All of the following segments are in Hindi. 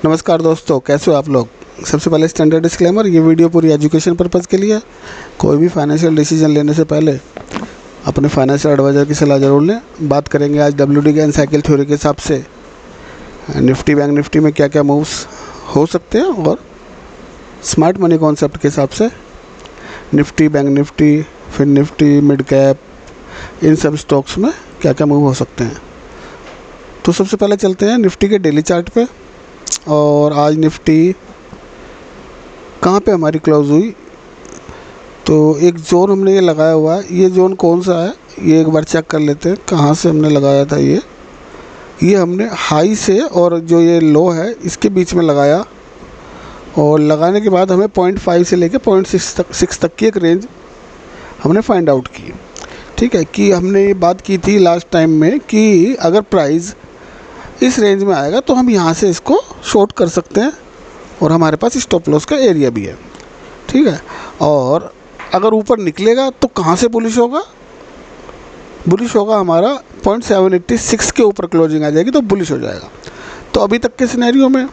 नमस्कार दोस्तों, कैसे हो आप लोग। सबसे पहले स्टैंडर्ड डिस्क्लेमर, ये वीडियो पूरी एजुकेशन पर्पज़ के लिए है। कोई भी फाइनेंशियल डिसीजन लेने से पहले अपने फाइनेंशियल एडवाइज़र की सलाह ज़रूर लें। बात करेंगे आज WD के साइकिल थ्योरी के हिसाब से निफ्टी बैंक निफ्टी में क्या क्या मूव्स हो सकते हैं और स्मार्ट मनी कॉन्सेप्ट के हिसाब से निफ्टी बैंक निफ्टी फिर निफ्टी मिड कैप इन सब स्टॉक्स में क्या क्या मूव हो सकते हैं। तो सबसे पहले चलते हैं निफ्टी के डेली चार्ट पे। और आज निफ्टी कहाँ पे हमारी क्लोज हुई, तो एक जोन हमने ये लगाया हुआ है। ये जोन कौन सा है ये एक बार चेक कर लेते हैं, कहाँ से हमने लगाया था। ये हमने हाई से और जो ये लो है इसके बीच में लगाया, और लगाने के बाद हमें 0.5 से लेके 0.6 तक की एक रेंज हमने फाइंड आउट की। ठीक है, कि हमने ये बात की थी लास्ट टाइम में कि अगर प्राइस इस रेंज में आएगा तो हम यहाँ से इसको शॉर्ट कर सकते हैं, और हमारे पास स्टॉप लॉस का एरिया भी है। ठीक है, और अगर ऊपर निकलेगा तो कहाँ से बुलिश होगा, बुलिश होगा हमारा 0.786 के ऊपर क्लोजिंग आ जाएगी तो बुलिश हो जाएगा। तो अभी तक के सिनेरियो में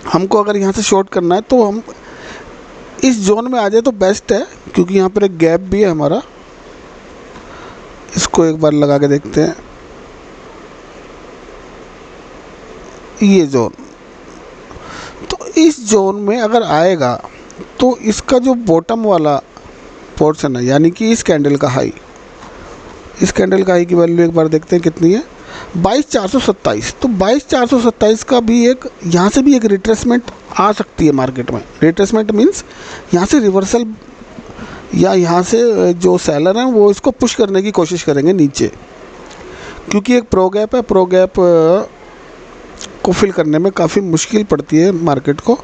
हमको अगर यहाँ से शॉर्ट करना है तो हम इस जोन में आ जाए तो बेस्ट है, क्योंकि यहाँ पर एक गैप भी है हमारा। इसको एक बार लगा के देखते हैं। ये जोन, तो इस जोन में अगर आएगा तो इसका जो बॉटम वाला पोर्शन है, यानी कि इस कैंडल का हाई, इस कैंडल का हाई की वैल्यू एक बार देखते हैं कितनी है, 22,427। तो 22,427 का भी एक यहाँ से भी एक रिट्रेसमेंट आ सकती है मार्केट में। रिट्रेसमेंट मीन्स यहाँ से रिवर्सल, या यहाँ से जो सेलर हैं वो इसको पुश करने की कोशिश करेंगे नीचे, क्योंकि एक प्रो गैप है। प्रो गैप को फिल करने में काफ़ी मुश्किल पड़ती है मार्केट को,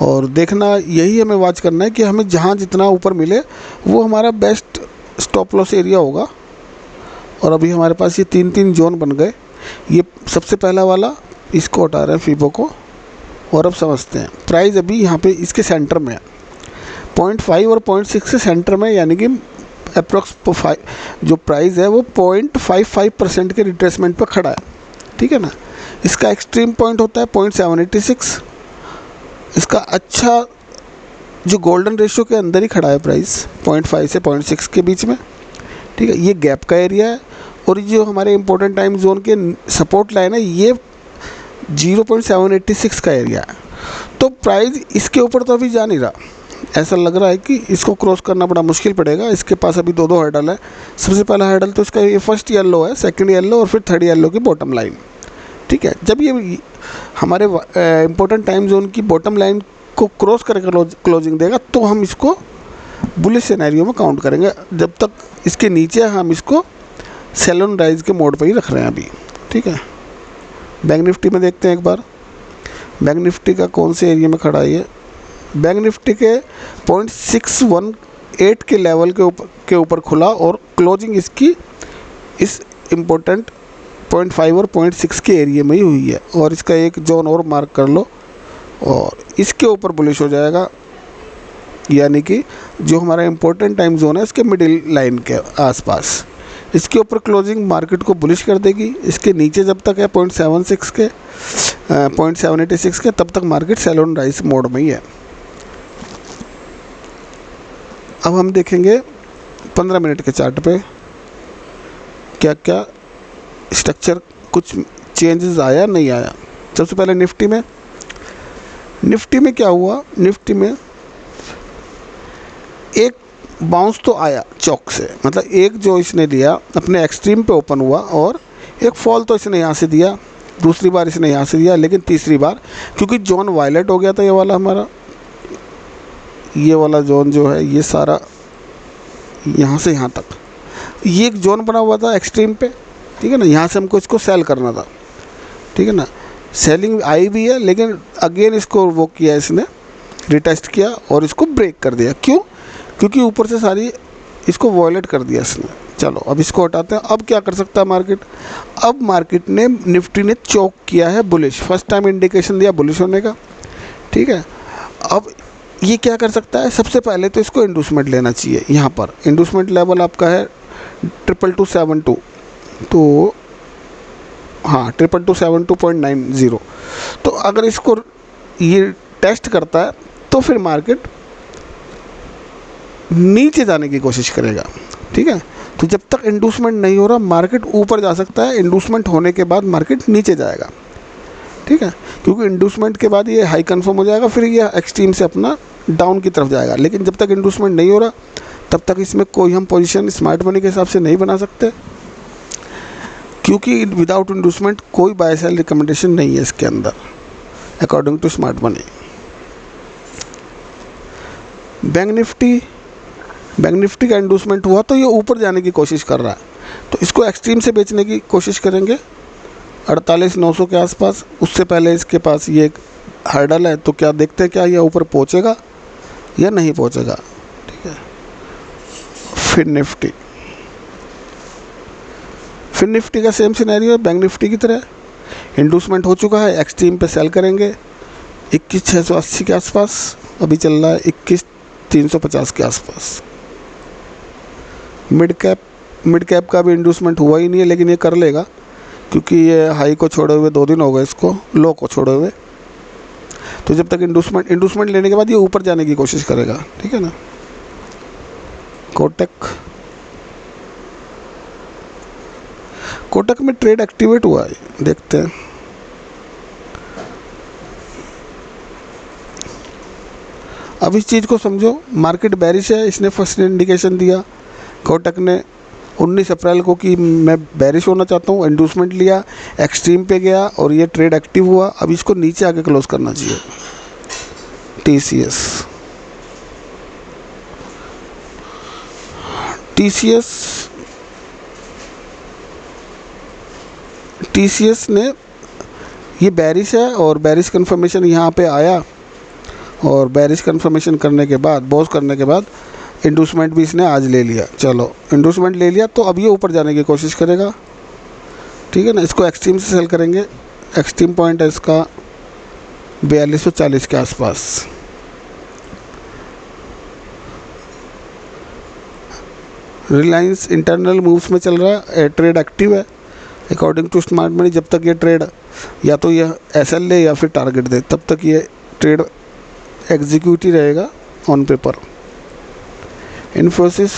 और देखना यही हमें वॉच करना है कि हमें जहाँ जितना ऊपर मिले वो हमारा बेस्ट स्टॉप लॉस एरिया होगा। और अभी हमारे पास ये तीन जोन बन गए। ये सबसे पहला वाला, इसको हटा रहे हैं फीबो को, और अब समझते हैं प्राइस अभी यहाँ पे इसके सेंटर में है 0.5 और 0.6 से सेंटर में, यानी कि अप्रॉक्स जो प्राइस है वो 0.55% के रिट्रेसमेंट पर खड़ा है। ठीक है ना, इसका एक्सट्रीम पॉइंट होता है 0.786। इसका अच्छा जो गोल्डन रेशियो के अंदर ही खड़ा है प्राइस 0.5 से 0.6 के बीच में। ठीक है, ये गैप का एरिया है, और ये जो हमारे इंपॉर्टेंट टाइम जोन के सपोर्ट लाइन है ये 0.786 का एरिया है। तो प्राइस इसके ऊपर तो अभी जा नहीं रहा, ऐसा लग रहा है कि इसको क्रॉस करना बड़ा मुश्किल पड़ेगा। इसके पास अभी दो हर्डल है। सबसे पहला हर्डल तो इसका ये फर्स्ट येलो है, सेकंड येलो और फिर थर्ड येलो की बॉटम लाइन। ठीक है, जब ये हमारे इम्पोर्टेंट टाइम जोन की बॉटम लाइन को क्रॉस करके क्लोजिंग देगा तो हम इसको बुलिश सिनेरियो में काउंट करेंगे। जब तक इसके नीचे हम इसको सेल ऑन राइज के मोड पर ही रख रहे हैं अभी। ठीक है, बैंक निफ्टी में देखते हैं एक बार, बैंक निफ्टी का कौन से एरिया में खड़ा है ये। बैंक निफ्टी के 0.618 के लेवल के ऊपर खुला, और क्लोजिंग इसकी इस इम्पोर्टेंट 0.5 और 0.6 के एरिया में ही हुई है। और इसका एक जोन और मार्क कर लो, और इसके ऊपर बुलिश हो जाएगा, यानी कि जो हमारा इम्पोर्टेंट टाइम जोन है इसके मिडिल लाइन के आसपास। इसके ऊपर क्लोजिंग मार्केट को बुलिश कर देगी। इसके नीचे जब तक है 0.76 के 0.786 के, तब तक market sell on rise mode में ही है। अब हम देखेंगे 15 मिनट के चार्ट पे क्या क्या स्ट्रक्चर, कुछ चेंजेस आया नहीं आया। सबसे पहले निफ्टी में क्या हुआ, निफ्टी में एक बाउंस तो आया चौक से, मतलब एक जो इसने दिया अपने एक्सट्रीम पे ओपन हुआ, और एक फॉल तो इसने यहाँ से दिया, दूसरी बार इसने यहाँ से दिया, लेकिन तीसरी बार क्योंकि जोन वायलेट हो गया था, ये वाला हमारा, ये वाला जोन जो है ये सारा यहाँ से यहाँ तक, ये एक जोन बना हुआ था एक्सट्रीम पे। ठीक है ना, यहाँ से हमको इसको सेल करना था। ठीक है ना, सेलिंग आई भी है, लेकिन अगेन इसको वो किया, इसने रिटेस्ट किया और इसको ब्रेक कर दिया। क्यों? क्योंकि ऊपर से सारी इसको वॉयलेट कर दिया इसने। चलो अब इसको हटाते हैं। अब क्या कर सकता है मार्केट, अब मार्केट ने निफ्टी ने चौक किया है बुलिश, फर्स्ट टाइम इंडिकेशन दिया बुलिश होने का। ठीक है, अब ये क्या कर सकता है, सबसे पहले तो इसको इंडूसमेंट लेना चाहिए। यहाँ पर इंडूसमेंट लेवल आपका है 22272। तो हाँ 2272.90। तो अगर इसको ये टेस्ट करता है तो फिर मार्केट नीचे जाने की कोशिश करेगा, ठीक है। तो जब तक इंडूसमेंट नहीं हो रहा मार्केट ऊपर जा सकता है, इंडूसमेंट होने के बाद मार्केट नीचे जाएगा, ठीक है, क्योंकि इंडूसमेंट के बाद ये हाई कंफर्म हो जाएगा, फिर ये एक्सट्रीम से अपना डाउन की तरफ जाएगा। लेकिन जब तक इंडूसमेंट नहीं हो रहा तब तक इसमें कोई हम पोजीशन स्मार्ट मनी के हिसाब से नहीं बना सकते, क्योंकि विदाउट इंडूसमेंट कोई बाय सेल रिकमेंडेशन नहीं है इसके अंदर according to smart money. Bank Nifty का इंडूसमेंट हुआ तो ये ऊपर जाने की कोशिश कर रहा है, तो इसको एक्सट्रीम से बेचने की कोशिश करेंगे 48,900 के आसपास। उससे पहले इसके पास ये एक हर्डल है, तो क्या देखते हैं क्या ये ऊपर पहुंचेगा या नहीं पहुंचेगा, ठीक है। फिर निफ्टी का सेम सिनेरियो है बैंक निफ्टी की तरह, इंडूसमेंट हो चुका है, एक्सट्रीम पे सेल करेंगे 21,680 के आसपास, अभी चल रहा है 21,350 के आसपास। मिड कैप का भी इंडूसमेंट हुआ ही नहीं है, लेकिन ये कर लेगा क्योंकि ये हाई को छोड़े हुए 2 दिन हो गए इसको, लो को छोड़े हुए। तो जब तक इंडूसमेंट लेने के बाद ये ऊपर जाने की कोशिश करेगा, ठीक है ना। कोटक में ट्रेड एक्टिवेट हुआ है, देखते हैं। अब इस चीज़ को समझो, मार्केट बेरिश है, इसने फर्स्ट इंडिकेशन दिया कोटक ने 19 अप्रैल को कि मैं बेरिश होना चाहता हूँ, इंडूसमेंट लिया, एक्सट्रीम पे गया और ये ट्रेड एक्टिव हुआ। अब इसको नीचे आके क्लोज करना चाहिए। टीसीएस ने, ये बेरिश है और बेरिश कंफर्मेशन यहाँ पे आया, और बेरिश कंफर्मेशन करने के बाद, बॉस करने के बाद इंडूसमेंट भी इसने आज ले लिया। चलो इंडूसमेंट ले लिया तो अब ये ऊपर जाने की कोशिश करेगा, ठीक है ना। इसको एक्सट्रीम से सेल करेंगे, एक्सट्रीम पॉइंट है इसका 4240 के आसपास। रिलायंस इंटरनल मूव्स में चल रहा है, ट्रेड एक्टिव है अकॉर्डिंग टू स्मार्ट मनी। जब तक ये ट्रेड या तो ये एसएल ले या फिर टारगेट दे, तब तक ये ट्रेड एग्जीक्यूट ही रहेगा ऑन पेपर। इन्फोसिस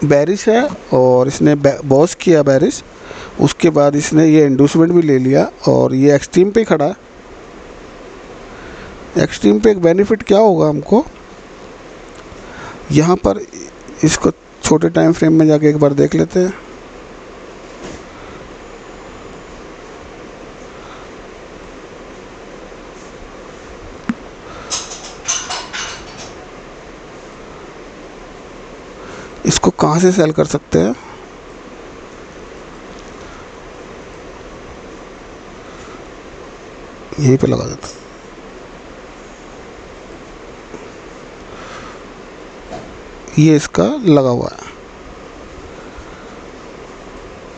बेरिश है और इसने बॉस किया बेरिश, उसके बाद इसने ये इंडूसमेंट भी ले लिया और ये एक्सट्रीम पे खड़ा है। एक्सट्रीम पे एक बेनिफिट क्या होगा हमको, यहाँ पर इसको छोटे टाइम फ्रेम में जाके एक बार देख लेते हैं। इसको कहाँ से सेल कर सकते हैं, यहीं पे लगा देता। ये इसका लगा हुआ है,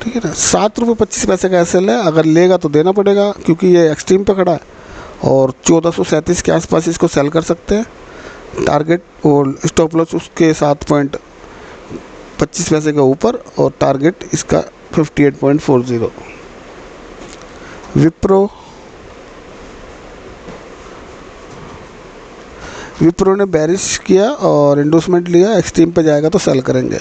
ठीक है ना। 7 रुपये 25 पैसे का एसएल है, अगर लेगा तो देना पड़ेगा क्योंकि ये एक्सट्रीम पे खड़ा है, और 1437 के आसपास इसको सेल कर सकते हैं। टारगेट और स्टॉप लॉस उसके 7.25 पैसे के ऊपर, और टारगेट इसका 58.40। विप्रो ने बेरिश किया और इंडोसमेंट लिया, एक्सट्रीम पे जाएगा तो सेल करेंगे।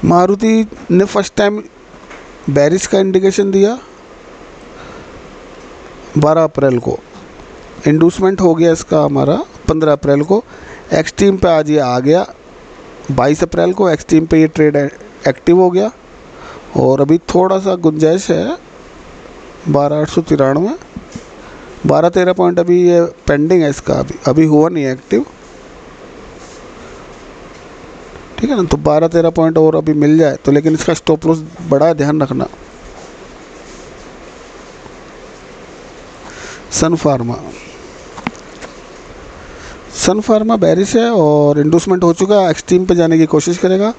मारुति ने फर्स्ट टाइम बेरिश का इंडिकेशन दिया 12 अप्रैल को, इंडूसमेंट हो गया इसका हमारा 15 अप्रैल को, एक्सट्रीम पे आज ये आ गया 22 अप्रैल को, एक्सट्रीम पे ये ट्रेड एक्टिव हो गया, और अभी थोड़ा सा गुंजाइश है 12,893, 12-13 पॉइंट अभी ये पेंडिंग है इसका, अभी हुआ नहीं है एक्टिव, ठीक है ना। तो 12-13 पॉइंट और अभी मिल जाए तो, लेकिन इसका स्टॉप लॉस बड़ा है, ध्यान रखना। सन फार्मा बेरिश है और इंडूसमेंट हो चुका है, एक्सट्रीम पे जाने की कोशिश करेगा,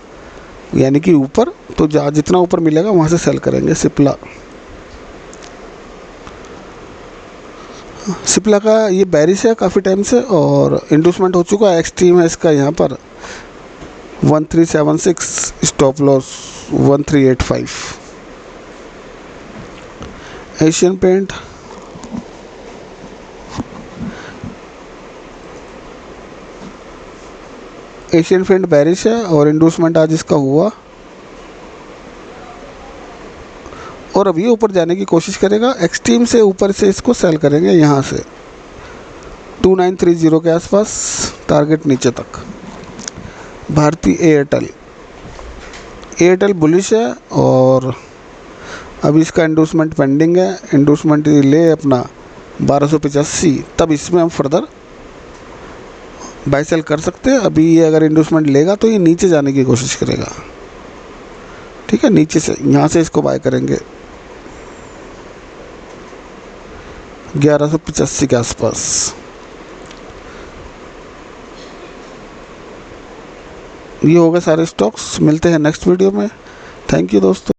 यानी कि ऊपर, तो जितना ऊपर मिलेगा वहाँ से सेल करेंगे। सिप्ला का ये बेरिश है काफ़ी टाइम से और इंडूसमेंट हो चुका है। एक्सट्रीम है इसका यहाँ पर 1376, stop loss 1385। Asian Paint bearish है और इंडूसमेंट आज इसका हुआ और अब ये ऊपर जाने की कोशिश करेगा। एक्सट्रीम से ऊपर से इसको सेल करेंगे यहाँ से 2930 के आसपास, टारगेट नीचे तक। भारतीय एयरटेल बुलिश है और अभी इसका इंडूसमेंट पेंडिंग है। इंडूसमेंट ले अपना 1285, तब इसमें हम फर्दर बाय सेल कर सकते हैं। अभी ये अगर इंडूसमेंट लेगा तो ये नीचे जाने की कोशिश करेगा, ठीक है। नीचे से यहाँ से इसको बाय करेंगे 1185 के आसपास। ये हो गए सारे स्टॉक्स। मिलते हैं नेक्स्ट वीडियो में। थैंक यू दोस्तों।